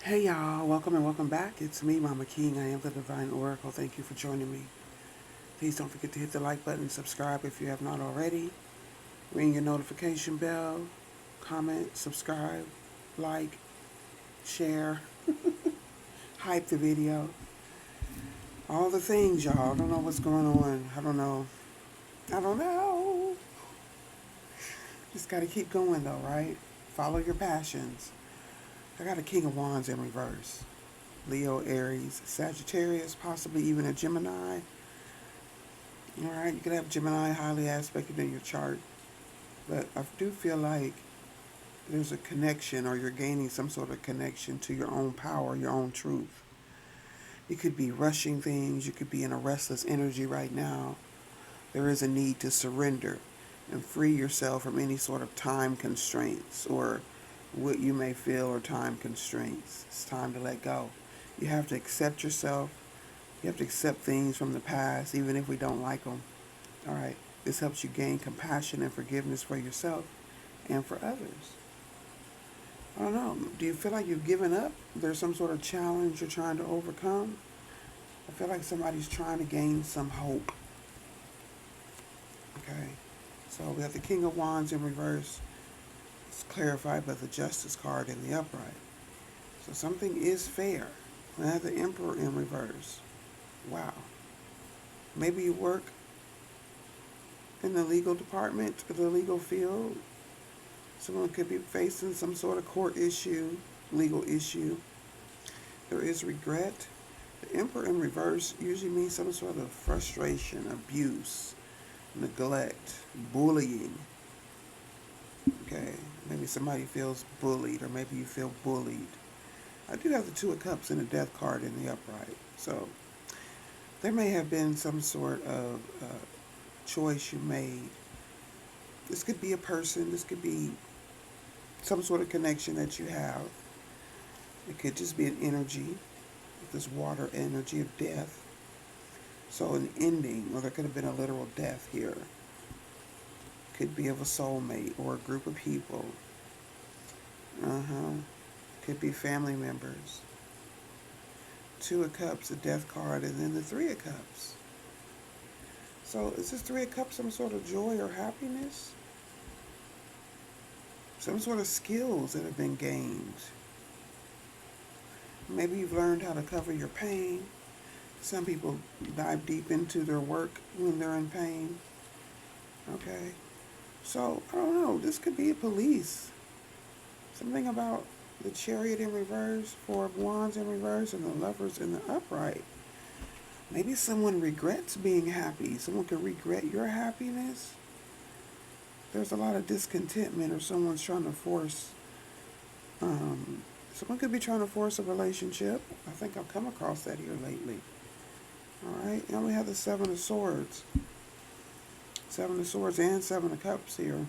Hey y'all, welcome and welcome back. It's me, Mama King. I am the Divine Oracle. Thank you for joining me. Please don't forget to hit the like button, subscribe if you have not already. Ring your notification bell, comment, subscribe, like, share, hype the video. All the things, y'all. I don't know what's going on. I don't know. I don't know. Just gotta keep going though, right? Follow your passions. I got a King of Wands in reverse. Leo, Aries, Sagittarius, possibly even a Gemini. All right, you could have Gemini highly aspected in your chart, but I do feel like there's a connection, or you're gaining some sort of connection to your own power, your own truth. You could be rushing things, you could be in a restless energy right now. There is a need to surrender and free yourself from any sort of time constraints or what you may feel are time constraints. It's time to let go. You have to accept yourself. You have to accept things from the past, even if we don't like them. All right. This helps you gain compassion and forgiveness for yourself and for others. I don't know. Do you feel like you've given up? There's some sort of challenge you're trying to overcome? I feel like somebody's trying to gain some hope. Okay. So we have the King of Wands in reverse. It's clarified by the Justice card in the upright. So something is fair. We have the Emperor in reverse. Wow. Maybe you work in the legal department or the legal field. Someone could be facing some sort of court issue, legal issue. There is regret. The Emperor in reverse usually means some sort of frustration, abuse, neglect, bullying. Okay, maybe somebody feels bullied, or maybe you feel bullied. I do have the Two of Cups and the Death card in the upright. So there may have been some sort of choice you made. This could be a person, this could be some sort of connection that you have. It could just be an energy, this water energy of death. So an ending, or there could have been a literal death here. Could be of a soulmate or a group of people. Could be family members. Two of Cups, the Death card, and then the Three of Cups. So is this Three of Cups some sort of joy or happiness? Some sort of skills that have been gained. Maybe you've learned how to cover your pain. Some people dive deep into their work when they're in pain. Okay. So, I don't know. This could be a police. Something about the Chariot in reverse, Four of Wands in reverse, and the Lovers in the upright. Maybe someone regrets being happy. Someone could regret your happiness. There's a lot of discontentment, or someone's trying to force, someone could be trying to force a relationship. I think I've come across that here lately. All right, and we have the Seven of Swords. Seven of Swords and Seven of Cups here.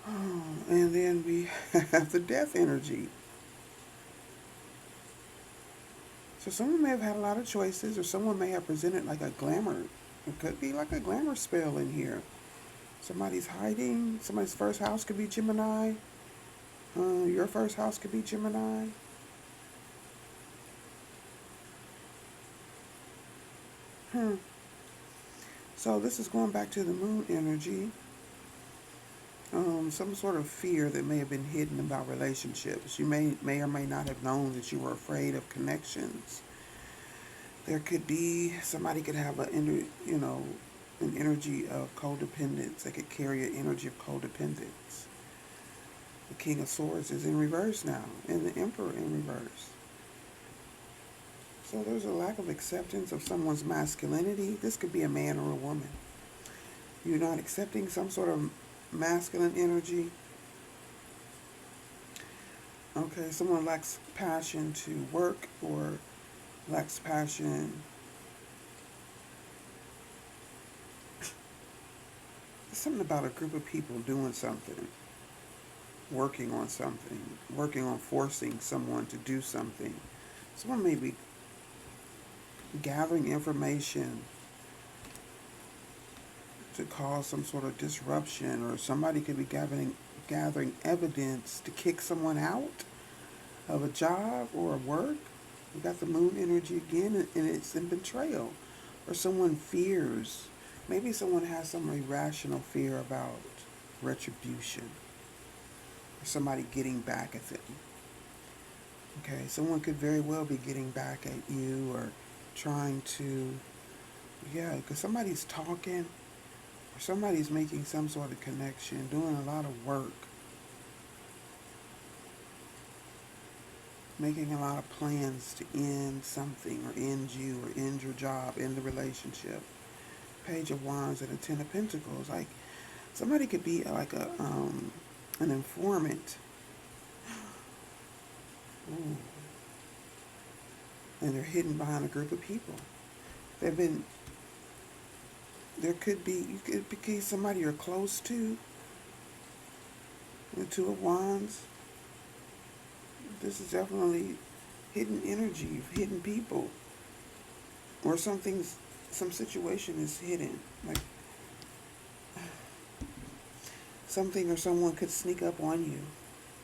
Oh, and then we have the Death energy. So someone may have had a lot of choices, or someone may have presented like a glamour. It could be like a glamour spell in here. Somebody's hiding. Somebody's first house could be Gemini. Your first house could be Gemini. So this is going back to the moon energy. Some sort of fear that may have been hidden about relationships. You may or may not have known that you were afraid of connections. There could be, somebody could have an energy of codependence. They could carry an energy of codependence. The King of Swords is in reverse now, and the Emperor in reverse. So there's a lack of acceptance of someone's masculinity. This could be a man or a woman. You're not accepting some sort of masculine energy. Okay, someone lacks passion to work, or lacks passion. There's something about a group of people doing something, working on something, working on forcing someone to do something. Someone may be gathering information to cause some sort of disruption, or somebody could be gathering evidence to kick someone out. of a job or a work. We got the moon energy again, and it's in betrayal. Or someone fears. Maybe someone has some irrational fear about retribution. Or somebody getting back at them. Okay, someone could very well be getting back at you or trying to, yeah, because somebody's talking or somebody's making some sort of connection, doing a lot of work, making a lot of plans to end something or end you or end your job, end the relationship. Page of Wands and the Ten of Pentacles. Like somebody could be like an informant. Ooh. And they're hidden behind a group of people. They've been. There could be, you could be somebody you're close to. The Two of Wands. This is definitely hidden energy, hidden people, or some situation is hidden. Like something or someone could sneak up on you.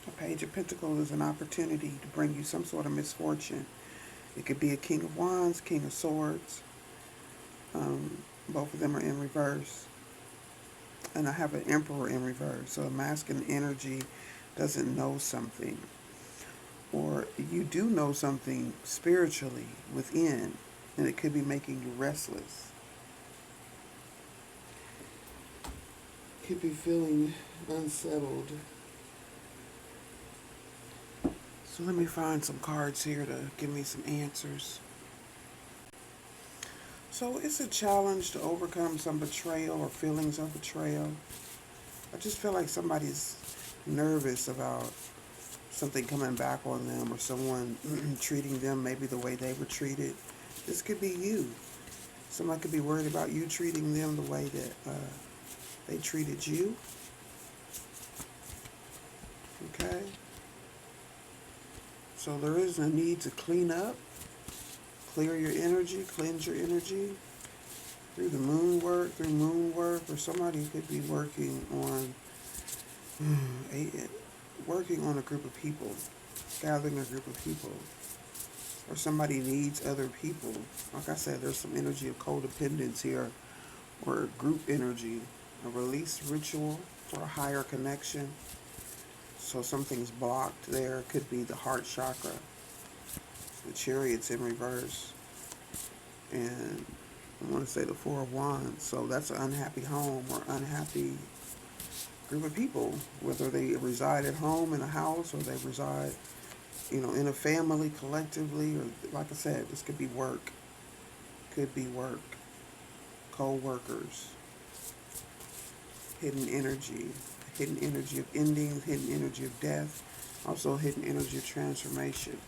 A Page of Pentacles is an opportunity to bring you some sort of misfortune. It could be a King of Wands, King of Swords. Both of them are in reverse. And I have an Emperor in reverse. So a masculine energy doesn't know something. Or you do know something spiritually within, and it could be making you restless. Could be feeling unsettled. So let me find some cards here to give me some answers. So it's a challenge to overcome some betrayal or feelings of betrayal. I just feel like somebody's nervous about something coming back on them or someone treating them maybe the way they were treated. This could be you. Somebody could be worried about you treating them the way that they treated you. Okay? So there is a need to clean up, clear your energy, cleanse your energy through the moon work, or somebody could be working on a group of people, gathering a group of people, or somebody needs other people. Like I said, there's some energy of codependence here, or group energy, a release ritual for a higher connection. So something's blocked there. It could be the heart chakra. The Chariot's in reverse. And I want to say the Four of Wands. So that's an unhappy home or unhappy group of people, whether they reside at home in a house or they reside, in a family collectively, or like I said, this could be work. Could be work. Co-workers. Hidden energy of endings, hidden energy of death, also hidden energy of transformation.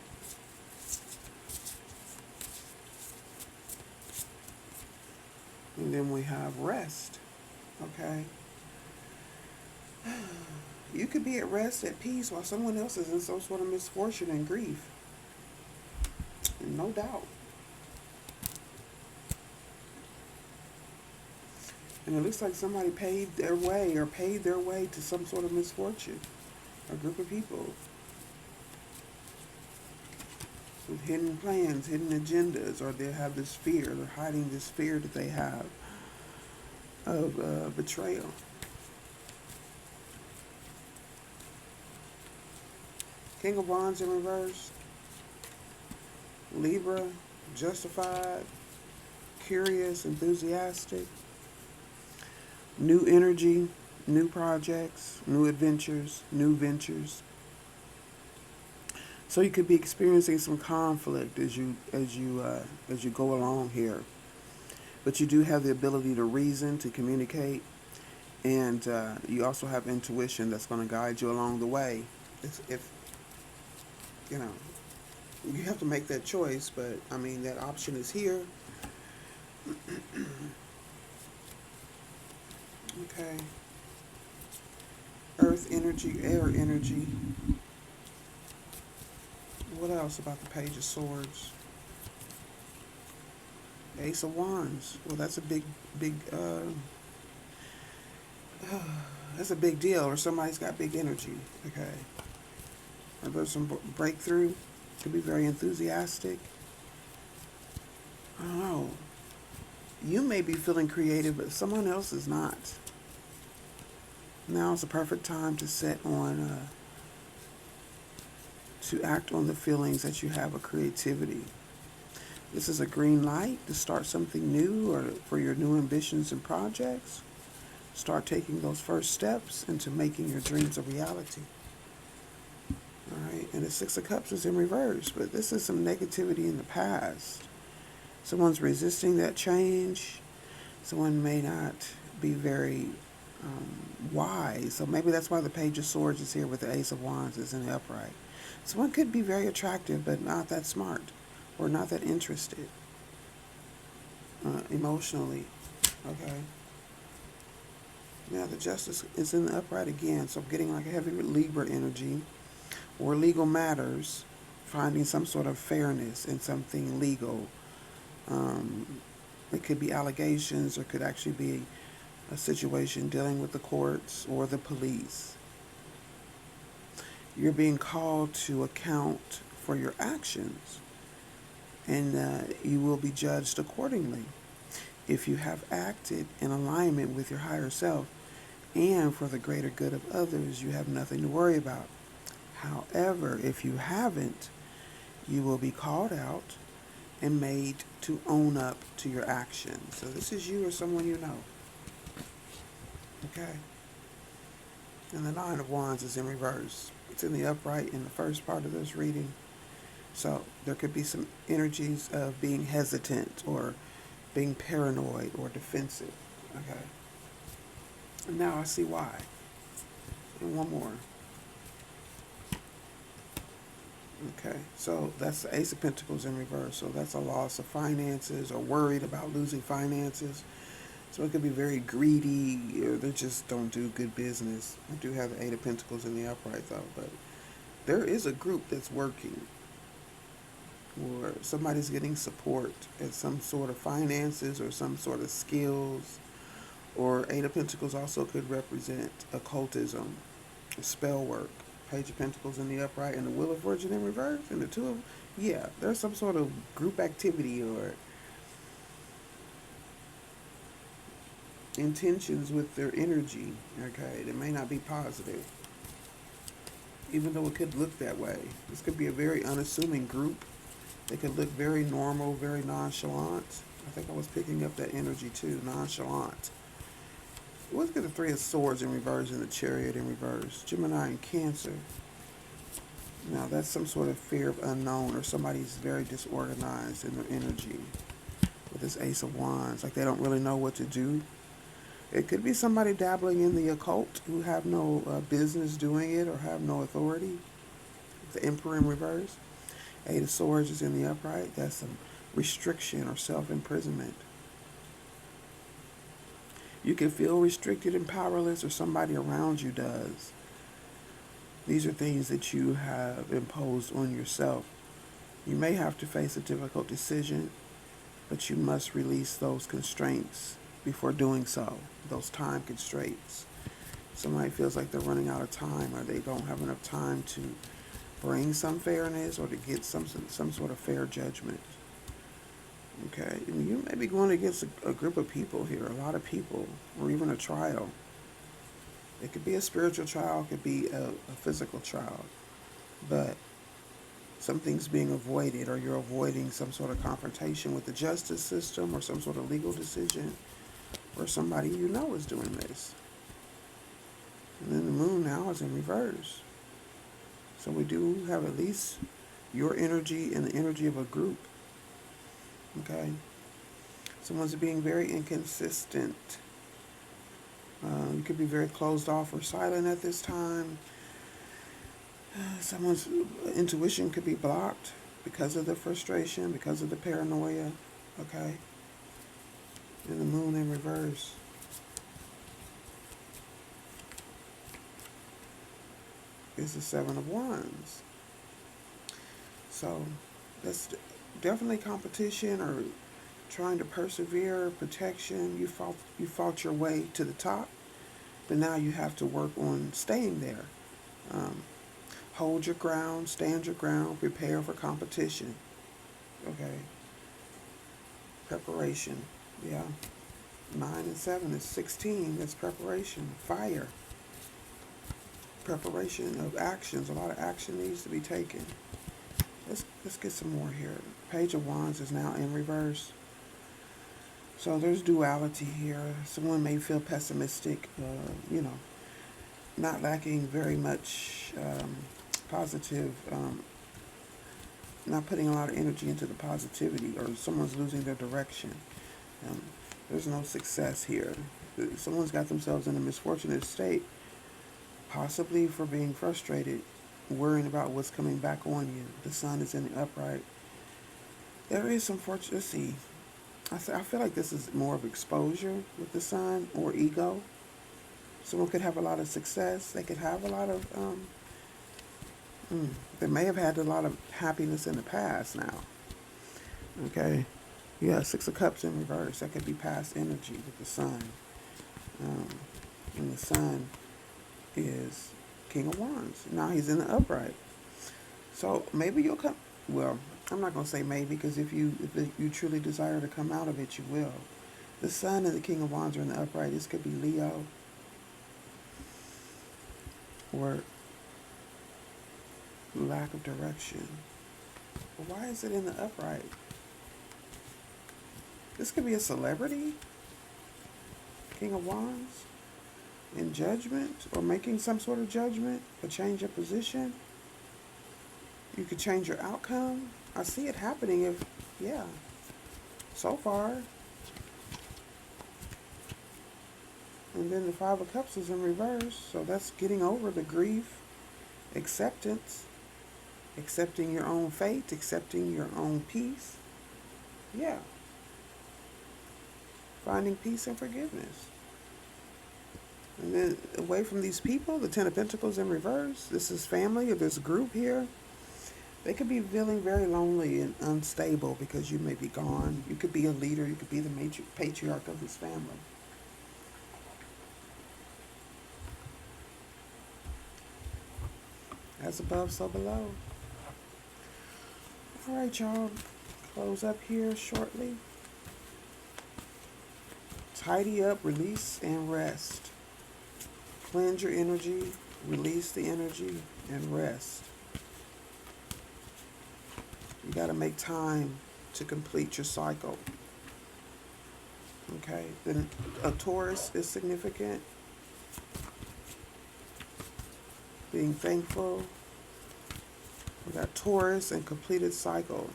And then we have rest, okay? You could be at rest, at peace, while someone else is in some sort of misfortune and grief. No doubt. And it looks like somebody paid their way to some sort of misfortune. A group of people with hidden plans, hidden agendas, or they have this fear. They're hiding this fear that they have of betrayal. King of Wands in reverse. Libra, justified, curious, enthusiastic. New energy, new projects, new adventures, new ventures. So you could be experiencing some conflict as you go along here, but you do have the ability to reason, to communicate, and you also have intuition that's going to guide you along the way. If you have to make that choice, but I mean that option is here. Okay. Earth energy, air energy. What else about the Page of Swords? Ace of Wands. Well, that's a big, that's a big deal, or somebody's got big energy. Okay. or there's some breakthrough. Could be very enthusiastic. I don't know. You may be feeling creative, but someone else is not. Now is the perfect time to to act on the feelings that you have of creativity. This is a green light to start something new or for your new ambitions and projects. Start taking those first steps into making your dreams a reality. All right, and the Six of Cups is in reverse, but this is some negativity in the past. Someone's resisting that change. Someone may not be very wise, so maybe that's why the Page of Swords is here with the Ace of Wands is in the upright. Someone could be very attractive, but not that smart or not that interested emotionally. Okay. Now the Justice is in the upright again, so I'm getting like a heavy Libra energy or legal matters, finding some sort of fairness in something legal. It could be allegations or could actually be a situation dealing with the courts or the police. You're being called to account for your actions, and you will be judged accordingly. If you have acted in alignment with your higher self and for the greater good of others, you have nothing to worry about. However, if you haven't, you will be called out and made to own up to your actions. So this is you or someone you know. Okay? And the Nine of Wands is in reverse. It's in the upright in the first part of this reading. So there could be some energies of being hesitant or being paranoid or defensive. Okay? And now I see why. And one more. Okay, so that's the Ace of Pentacles in reverse. So that's a loss of finances or worried about losing finances. So it could be very greedy or they just don't do good business. I do have the Eight of Pentacles in the upright though, but there is a group that's working or somebody's getting support at some sort of finances or some sort of skills. Or Eight of Pentacles also could represent occultism, spell work. Page of Pentacles in the upright and the Wheel of Fortune in reverse and the Two of, yeah, there's some sort of group activity or intentions with their energy, okay, that may not be positive, even though it could look that way. This could be a very unassuming group. They could look very normal, very nonchalant. I think I was picking up that energy too, nonchalant. Let's get the Three of Swords in reverse and the Chariot in reverse. Gemini and Cancer. Now that's some sort of fear of unknown or somebody's very disorganized in their energy. With this Ace of Wands, like they don't really know what to do. It could be somebody dabbling in the occult who have no business doing it or have no authority. The Emperor in reverse. Eight of Swords is in the upright. That's some restriction or self-imprisonment. You can feel restricted and powerless or somebody around you does. These are things that you have imposed on yourself. You may have to face a difficult decision, but you must release those constraints before doing so, those time constraints. Somebody feels like they're running out of time or they don't have enough time to bring some fairness or to get some sort of fair judgment. Okay, and you may be going against a group of people here, a lot of people, or even a trial. It could be a spiritual trial, it could be a physical trial, but something's being avoided or you're avoiding some sort of confrontation with the justice system or some sort of legal decision or somebody you know is doing this. And then the Moon now is in reverse. So we do have at least your energy and the energy of a group. Okay, someone's being very inconsistent. You could be very closed off or silent at this time. Someone's intuition could be blocked because of the frustration, because of the paranoia. Okay, and the Moon in reverse. Is the Seven of Wands. So that's definitely competition or trying to persevere, protection. You fought your way to the top, but now you have to work on staying there. Hold your ground, stand your ground, prepare for competition. Okay. Preparation. Yeah. 9 and 7 is 16. That's preparation. Fire. Preparation of actions. A lot of action needs to be taken. Let's get some more here. Page of Wands is now in reverse. So there's duality here. Someone may feel pessimistic, not lacking very much positive, not putting a lot of energy into the positivity, or someone's losing their direction. Um, there's no success here. Someone's got themselves in a misfortunate state, possibly for being frustrated, worrying about what's coming back on you. The sun is in the upright. There is some fortune. Let's see. I feel like this is more of exposure with the sun, or ego. Someone could have a lot of success. They could have a lot of, they may have had a lot of happiness in the past now. Okay. Yeah, 6 of Cups in reverse. That could be past energy with the sun. And the sun is King of Wands. Now he's in the upright. So maybe you'll come, well, I'm not going to say maybe, because if you truly desire to come out of it, you will. The sun and the King of Wands are in the upright. This could be Leo, or lack of direction. But why is it in the upright? This could be a celebrity, King of Wands, in judgment, or making some sort of judgment, a change of position. You could change your outcome. I see it happening if, yeah, so far. And then the 5 of Cups is in reverse, so that's getting over the grief, acceptance, accepting your own fate, accepting your own peace. Yeah. Finding peace and forgiveness. And then away from these people, the 10 of Pentacles in reverse. This is family, or this group here. They could be feeling very lonely and unstable because you may be gone. You could be a leader. You could be the patriarch of this family. As above, so below. All right, y'all. Close up here shortly. Tidy up, release, and rest. Cleanse your energy, release the energy, and rest. You got to make time to complete your cycle. Okay, then a Taurus is significant. Being thankful. We got Taurus and completed cycle.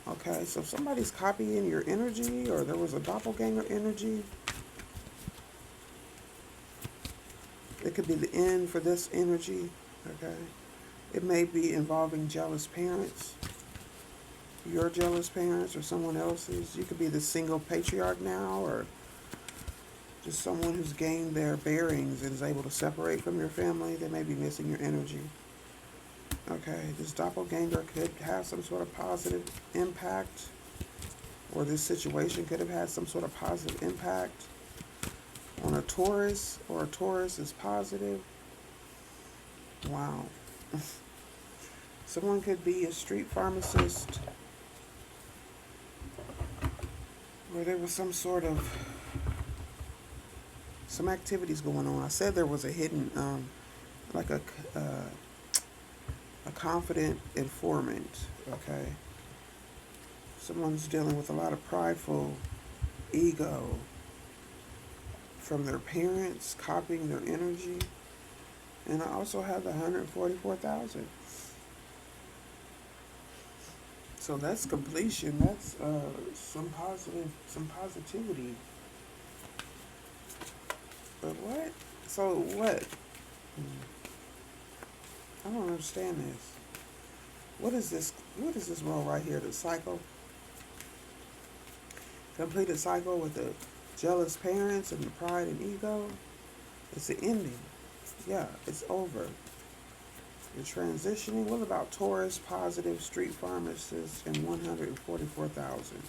Okay, so if somebody's copying your energy, or there was a doppelganger energy, it could be the end for this energy. Okay, it may be involving jealous parents, your jealous parents, or someone else's. You could be the single patriarch now, or just someone who's gained their bearings and is able to separate from your family. They may be missing your energy. Okay, this doppelganger could have some sort of positive impact, or this situation could have had some sort of positive impact on a Taurus, or a Taurus is positive. Wow. Someone could be a street pharmacist, where there was some sort of, some activities going on. I said there was a hidden, like a confident informant, okay? Someone's dealing with a lot of prideful ego from their parents, copying their energy. And I also have the 144,000. So that's completion. That's some positivity. But what? So what? I don't understand this. What is this? What is this role right here? The cycle. Completed cycle with the jealous parents and the pride and ego. It's the ending. Yeah, it's over. You're transitioning. What about Taurus, positive, street pharmacist, and 144,000?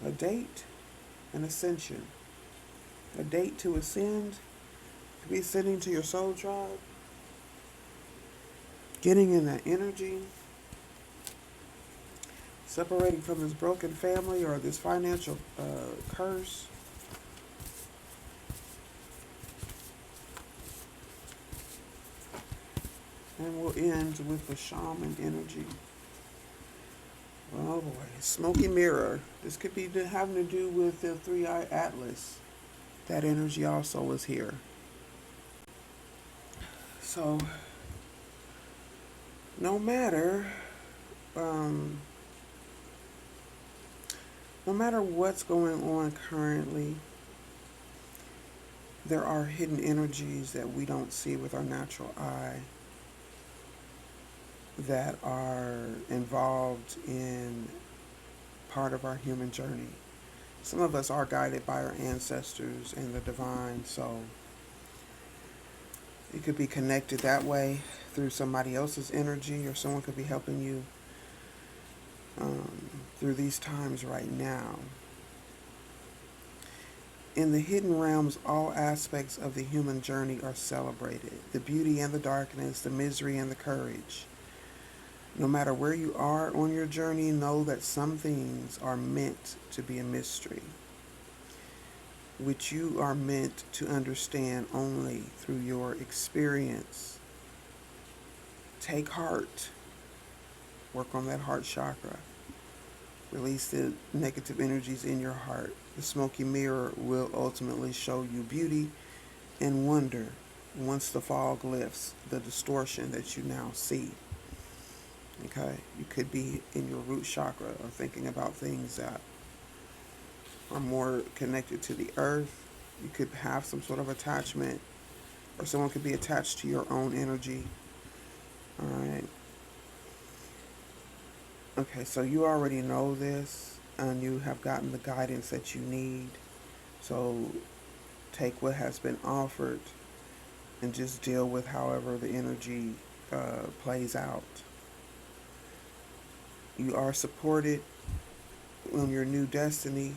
A date, an ascension. A date to ascend, Could be sending to your soul tribe, getting in that energy, separating from this broken family or this financial curse. And we'll end with the shaman energy. Oh boy, smoky mirror. This could be having to do with the three-eye atlas. That energy also is here. So, no matter, um, no matter what's going on currently, there are hidden energies that we don't see with our natural eye that are involved in part of our human journey. Some of us are guided by our ancestors and the divine, so it could be connected that way through somebody else's energy, or someone could be helping you through these times right now. In the hidden realms, all aspects of the human journey are celebrated. The beauty and the darkness, the misery and the courage. No matter where you are on your journey, know that some things are meant to be a mystery, which you are meant to understand only through your experience. Take heart. Work on that heart chakra. Release the negative energies in your heart. The smoky mirror will ultimately show you beauty and wonder once the fog lifts, the distortion that you now see. Okay? You could be in your root chakra or thinking about things that are more connected to the earth. You could have some sort of attachment, or someone could be attached to your own energy. All right. Okay, so you already know this, and you have gotten the guidance that you need. So take what has been offered and just deal with however the energy plays out. You are supported on your new destiny,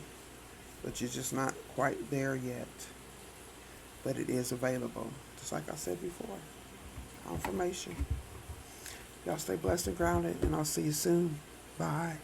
but you're just not quite there yet. But it is available, just like I said before. Confirmation. Y'all stay blessed and grounded, and I'll see you soon. Bye.